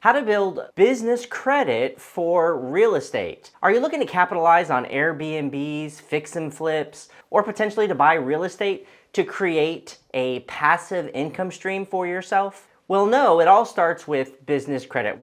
How to build business credit for real estate. Are you looking to capitalize on Airbnbs, fix and flips, or potentially to buy real estate to create a passive income stream for yourself? Well, no, it all starts with business credit.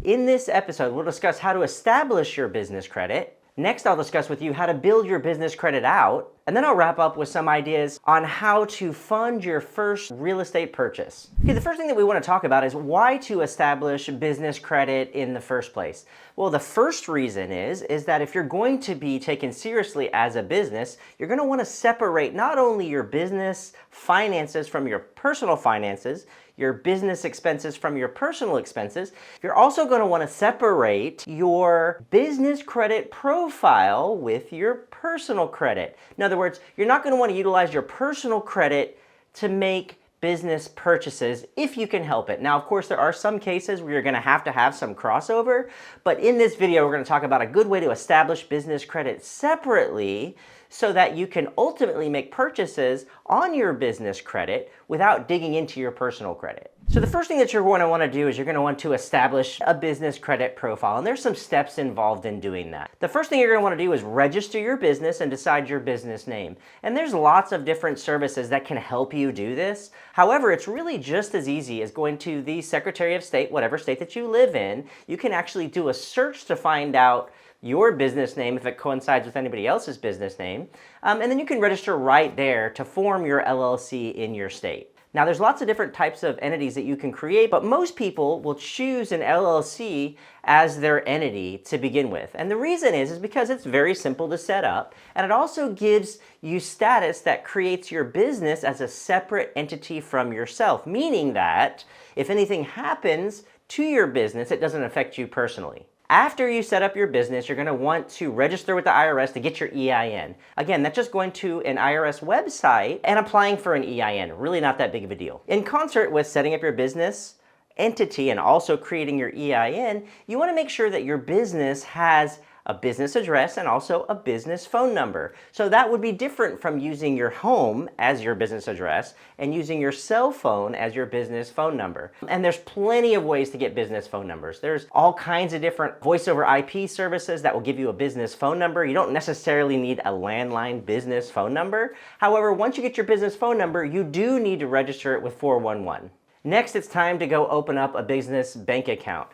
In this episode, we'll discuss how to establish your business credit. Next, I'll discuss with you how to build your business credit out, and then I'll wrap up with some ideas on how to fund your first real estate purchase. Okay, the first thing that we want to talk about is why to establish business credit in the first place. Well, the first reason is that if you're going to be taken seriously as a business, you're going to want to separate not only your business finances from your personal finances, your business expenses from your personal expenses. You're also going to want to separate your business credit profile with your personal credit. In other words, you're not going to want to utilize your personal credit to make business purchases if you can help it. Now, of course, there are some cases where you're going to have some crossover, but in this video, we're going to talk about a good way to establish business credit separately so that you can ultimately make purchases on your business credit without digging into your personal credit. So the first thing that you're going to want to do is you're going to want to establish a business credit profile, and there's some steps involved in doing that. The first thing you're going to want to do is register your business and decide your business name. And there's lots of different services that can help you do this. However, it's really just as easy as going to the Secretary of State, whatever state that you live in. You can actually do a search to find out your business name if it coincides with anybody else's business name, and then you can register right there to form your LLC in your state. Now, there's lots of different types of entities that you can create, but most people will choose an LLC as their entity to begin with. And the reason is because it's very simple to set up, and it also gives you status that creates your business as a separate entity from yourself, meaning that if anything happens to your business, it doesn't affect you personally. After you set up your business, you're going to want to register with the IRS to get your EIN. Again, that's just going to an IRS website and applying for an EIN. Really not that big of a deal. In concert with setting up your business entity and also creating your EIN, you want to make sure that your business has a business address and also a business phone number. So that would be different from using your home as your business address and using your cell phone as your business phone number. And there's plenty of ways to get business phone numbers. There's all kinds of different voice over IP services that will give you a business phone number. You don't necessarily need a landline business phone number. However, once you get your business phone number, you do need to register it with 411. Next, it's time to go open up a business bank account.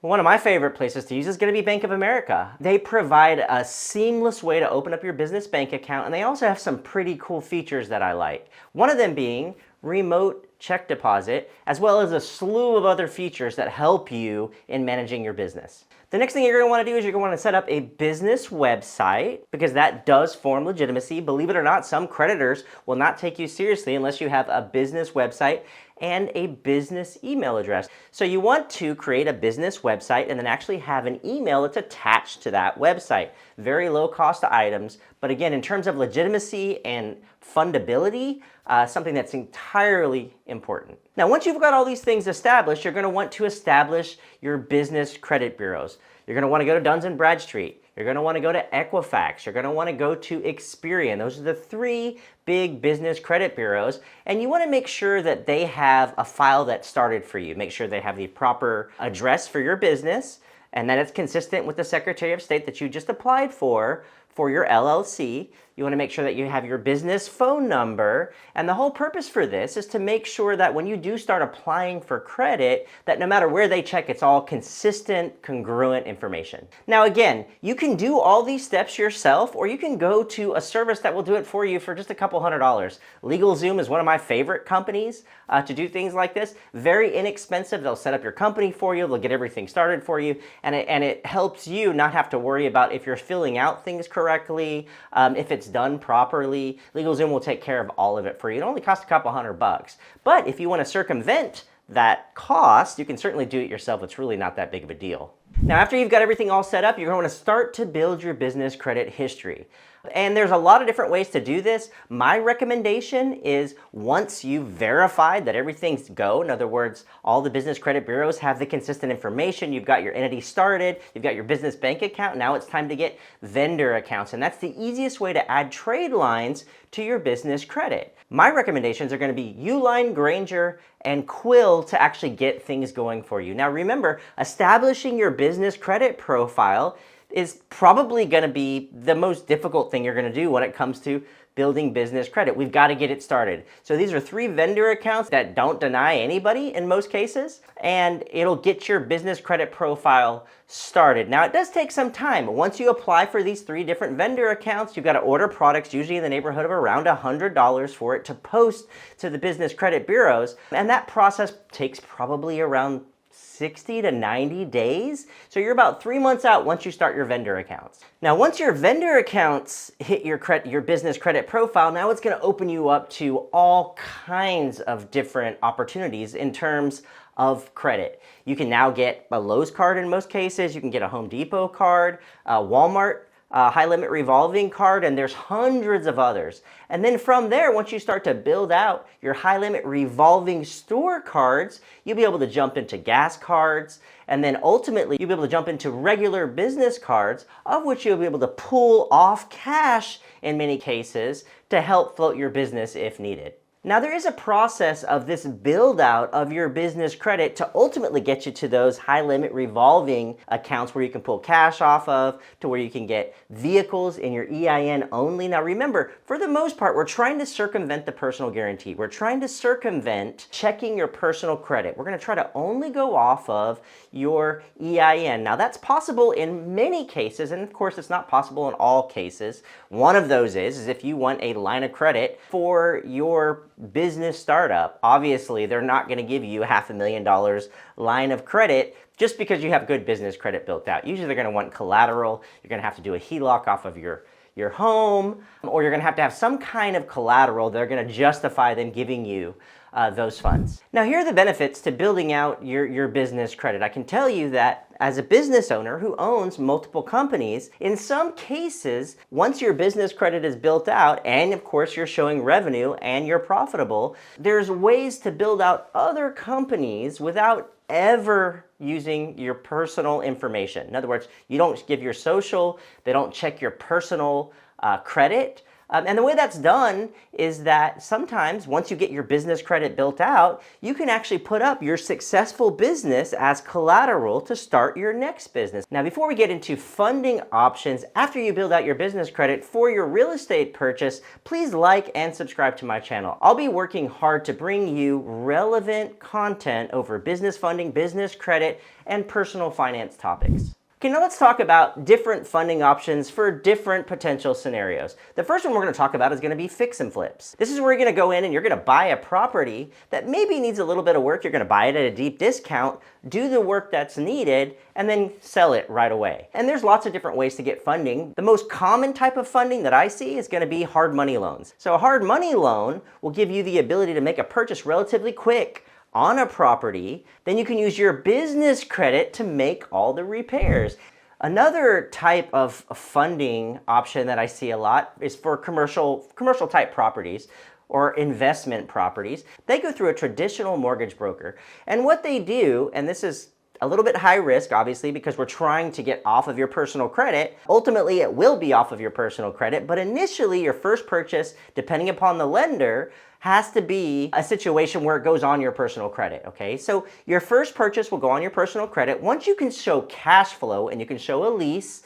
One of my favorite places to use is going to be Bank of America. They provide a seamless way to open up your business bank account, and they also have some pretty cool features that I like. One of them being remote check deposit, as well as a slew of other features that help you in managing your business. The next thing you're going to want to do is you're going to want to set up a business website, because that does form legitimacy. Believe it or not, some creditors will not take you seriously unless you have a business website and a business email address. So you want to create a business website and then actually have an email that's attached to that website. Very low cost items, but again, in terms of legitimacy and fundability, something that's entirely important. Now, once you've got all these things established, you're going to want to establish your business credit bureaus. You're going to want to go to Duns & Bradstreet. You're going to want to go to Equifax. You're going to want to go to Experian. Those are the three big business credit bureaus. And you want to make sure that they have a file that's started for you. Make sure they have the proper address for your business and that it's consistent with the Secretary of State that you just applied for your LLC. You want to make sure that you have your business phone number. And the whole purpose for this is to make sure that when you do start applying for credit, that no matter where they check, it's all consistent, congruent information. Now, again, you can do all these steps yourself, or you can go to a service that will do it for you for just a couple $100s. LegalZoom is one of my favorite companies to do things like this. Very inexpensive. They'll set up your company for you. They'll get everything started for you. And it helps you not have to worry about if you're filling out things correctly, if it's done properly. LegalZoom will take care of all of it for you. It only costs a couple $100. But if you want to circumvent that cost, you can certainly do it yourself. It's really not that big of a deal. Now, after you've got everything all set up, you're going to start to build your business credit history. And there's a lot of different ways to do this. My recommendation is once you've verified that everything's go, in other words, all the business credit bureaus have the consistent information, you've got your entity started, you've got your business bank account, now it's time to get vendor accounts. And that's the easiest way to add trade lines to your business credit. My recommendations are going to be Uline, Granger, and Quill to actually get things going for you. Now remember, establishing your business credit profile is probably going to be the most difficult thing you're going to do when it comes to building business credit. We've got to get it started. So these are 3 vendor accounts that don't deny anybody in most cases, and it'll get your business credit profile started. Now it does take some time. Once you apply for these 3 different vendor accounts, you've got to order products usually in the neighborhood of around $100 for it to post to the business credit bureaus, and that process takes probably around 60 to 90 days. So you're about 3 months out once you start your vendor accounts. Now, once your vendor accounts hit your business credit profile, now it's going to open you up to all kinds of different opportunities in terms of credit. You can now get a Lowe's card in most cases. You can get a Home Depot card, Walmart high limit revolving card, and there's hundreds of others. And then from there, once you start to build out your high limit revolving store cards, you'll be able to jump into gas cards, and then ultimately you'll be able to jump into regular business cards, of which you'll be able to pull off cash in many cases to help float your business if needed. Now there is a process of this build out of your business credit to ultimately get you to those high limit revolving accounts where you can pull cash off of, to where you can get vehicles in your EIN only. Now remember, for the most part, we're trying to circumvent the personal guarantee. We're trying to circumvent checking your personal credit. We're going to try to only go off of your EIN. Now that's possible in many cases, and of course it's not possible in all cases. One of those is if you want a line of credit for your business startup. Obviously, they're not going to give you $500,000 line of credit just because you have good business credit built out. Usually they're going to want collateral. You're going to have to do a HELOC off of your home, or you're going to have some kind of collateral. They're going to justify them giving you those funds. Now, here are the benefits to building out your business credit. I can tell you that as a business owner who owns multiple companies, in some cases, once your business credit is built out, and of course you're showing revenue and you're profitable, there's ways to build out other companies without ever using your personal information. In other words, you don't give your social, they don't check your personal credit. And the way that's done is that sometimes once you get your business credit built out, you can actually put up your successful business as collateral to start your next business. Now, before we get into funding options after you build out your business credit for your real estate purchase, please like and subscribe to my channel. I'll be working hard to bring you relevant content over business funding, business credit, and personal finance topics. Okay, now let's talk about different funding options for different potential scenarios. The first one we're going to talk about is going to be fix and flips. This is where you're going to go in and you're going to buy a property that maybe needs a little bit of work. You're going to buy it at a deep discount, do the work that's needed, and then sell it right away. And there's lots of different ways to get funding. The most common type of funding that I see is going to be hard money loans. So a hard money loan will give you the ability to make a purchase relatively quick on a property, then you can use your business credit to make all the repairs. Another type of funding option that I see a lot is for commercial type properties or investment properties. They go through a traditional mortgage broker. And what they do, and this is a little bit high risk, obviously, because we're trying to get off of your personal credit. Ultimately, it will be off of your personal credit, but initially your first purchase, depending upon the lender, has to be a situation where it goes on your personal credit, okay? So your first purchase will go on your personal credit. Once you can show cash flow and you can show a lease,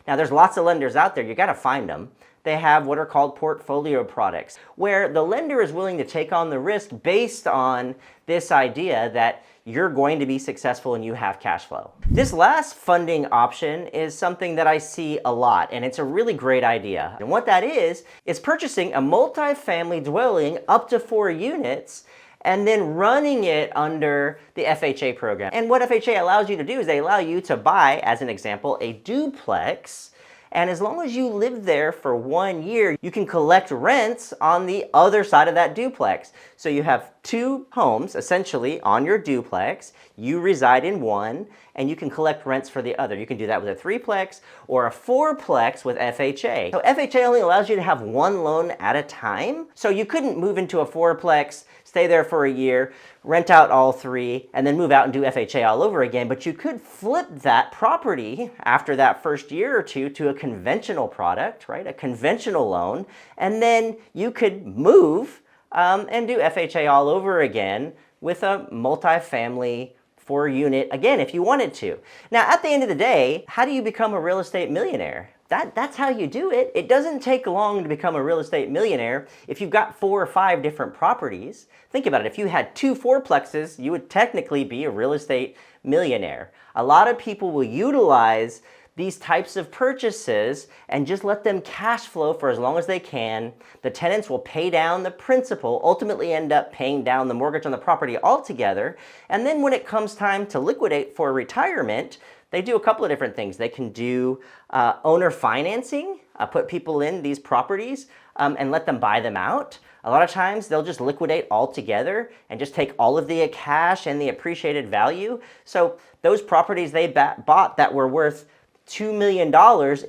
now there's lots of lenders out there, you gotta find them. They have what are called portfolio products, where the lender is willing to take on the risk based on this idea that you're going to be successful and you have cash flow. This last funding option is something that I see a lot, and it's a really great idea. And what that is purchasing a multifamily dwelling up to 4 units and then running it under the FHA program. And what FHA allows you to do is they allow you to buy, as an example, a duplex. And as long as you live there for 1 year, you can collect rents on the other side of that duplex. So you have two homes essentially on your duplex. You reside in one and you can collect rents for the other. You can do that with a threeplex or a fourplex with FHA. So FHA only allows you to have one loan at a time. So you couldn't move into a fourplex, stay there for a year, rent out all three, and then move out and do FHA all over again. But you could flip that property after that first year or two to a conventional product, right? A conventional loan. And then you could move and do FHA all over again with a multifamily 4-unit, again, if you wanted to. Now, at the end of the day, how do you become a real estate millionaire? That's how you do it. It doesn't take long to become a real estate millionaire if you've got 4 or 5 different properties. Think about it. If you had 2 fourplexes, you would technically be a real estate millionaire. A lot of people will utilize these types of purchases and just let them cash flow for as long as they can. The tenants will pay down the principal, ultimately end up paying down the mortgage on the property altogether. And then when it comes time to liquidate for retirement, they do a couple of different things. They can do owner financing, put people in these properties and let them buy them out. A lot of times they'll just liquidate altogether and just take all of the cash and the appreciated value. So those properties they bought that were worth $2 million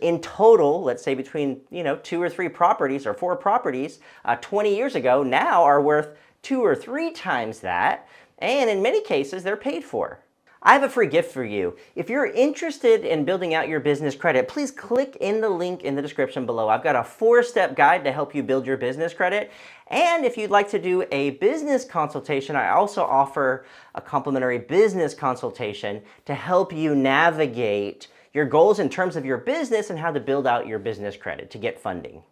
in total, let's say between 2 or 3 properties or 4 properties 20 years ago, now are worth 2 or 3 times that, and in many cases they're paid for. I have a free gift for you. If you're interested in building out your business credit, please click in the link in the description below. I've got a 4-step guide to help you build your business credit. And if you'd like to do a business consultation, I also offer a complimentary business consultation to help you navigate your goals in terms of your business and how to build out your business credit to get funding.